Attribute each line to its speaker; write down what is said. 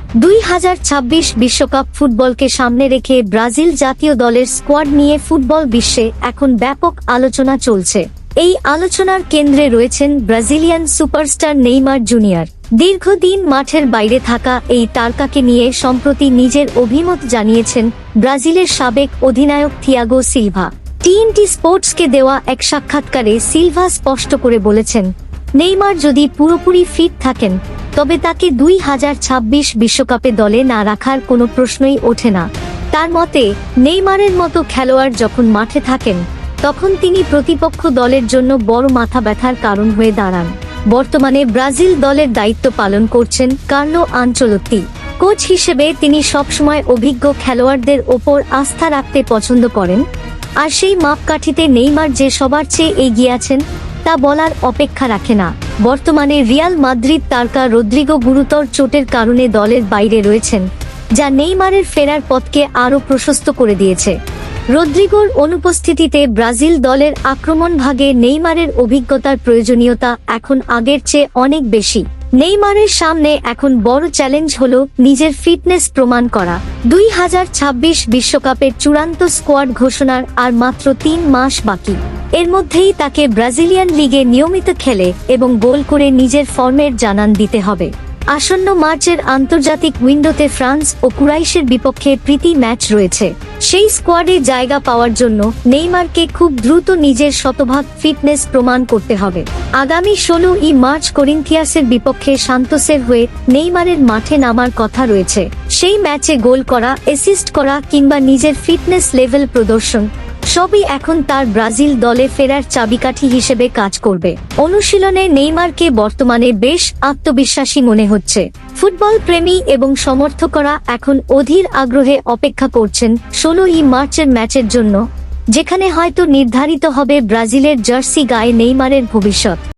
Speaker 1: 2026 বিশ্বকাপ ফুটবলকে সামনে রেখে ব্রাজিল জাতীয় দলের স্কোয়াড নিয়ে ফুটবল বিশ্বে এখন ব্যাপক আলোচনা চলছে। এই আলোচনার কেন্দ্রে রয়েছেন ব্রাজিলিয়ান সুপারস্টার নেইমার জুনিয়র। দীর্ঘদিন মাঠের বাইরে থাকা এই তারকাকে নিয়ে সম্প্রতি নিজের অভিমত জানিয়েছেন ব্রাজিলের সাবেক অধিনায়ক থিয়াগো সিলভা। টিএনটি স্পোর্টসকে দেওয়া এক সাক্ষাৎকারে সিলভা স্পষ্ট করে বলেছেন, নেইমার যদি পুরোপুরি ফিট থাকেন তবে তাকে 2026 বিশ্বকাপে দলে না রাখার কোনো প্রশ্নই ওঠে না। তার মতে, নেইমারের মতো খেলোয়াড় যখন মাঠে থাকেন তখন তিনি প্রতিপক্ষ দলের জন্য বড় মাথা ব্যথার কারণ হয়ে দাঁড়ান। বর্তমানে ব্রাজিল দলের দায়িত্ব পালন করছেন কার্লো আনচেলত্তি। কোচ হিসেবে তিনি সবসময় অভিজ্ঞ খেলোয়াড়দের ওপর আস্থা রাখতে পছন্দ করেন, আর সেই মাপকাঠিতে নেইমার যে সবার চেয়ে এগিয়ে আছেন তা বলার অপেক্ষা রাখে না। বর্তমানে রিয়াল মাদ্রিদ তারকা রদ্রিগো গুরুতর চোটের কারণে দলের বাইরে রয়েছেন, যা নেইমারের ফেরার পথকে আরও প্রশস্ত করে দিয়েছে। রদ্রিগোর অনুপস্থিতিতে ব্রাজিল দলের আক্রমণ ভাগে নেইমারের অভিজ্ঞতার প্রয়োজনীয়তা এখন আগের চেয়ে অনেক বেশি। নেইমারের সামনে এখন বড় চ্যালেঞ্জ হলো নিজের ফিটনেস প্রমাণ করা। 2026 বিশ্বকাপের চূড়ান্ত স্কোয়াড ঘোষণার আর মাত্র 3 মাস বাকি। এর মধ্যেই তাকে ব্রাজিলিয়ান লিগে নিয়মিত খেলে এবং গোল করে নিজের ফর্মের জানান দিতে হবে। আসন্ন মার্চের আন্তর্জাতিক উইন্ডোতে ফ্রান্স ও কুরাইশের বিপক্ষে প্রীতি ম্যাচ রয়েছে। সেই স্কোয়াডে জায়গা পাওয়ার জন্য নেইমারকে খুব দ্রুত নিজের শতভাগ ফিটনেস প্রমাণ করতে হবে। আগামী 16 মার্চ করিন্থিয়াসের বিপক্ষে সান্তোসের হয়ে নেইমারের মাঠে নামার কথা রয়েছে। সেই ম্যাচে গোল করা, অ্যাসিস্ট করা কিংবা নিজের ফিটনেস লেভেল প্রদর্শন সবই এখন তার ব্রাজিল দলে ফেরার চাবিকাঠি হিসেবে কাজ করবে। অনুশীলনে নেইমারকে বর্তমানে বেশ আত্মবিশ্বাসী মনে হচ্ছে। ফুটবল প্রেমী এবং সমর্থকরা এখন অধীর আগ্রহে অপেক্ষা করছেন 16 মার্চের ম্যাচের জন্য, যেখানে হয়তো নির্ধারিত হবে ব্রাজিলের জার্সি গায়ে নেইমারের ভবিষ্যৎ।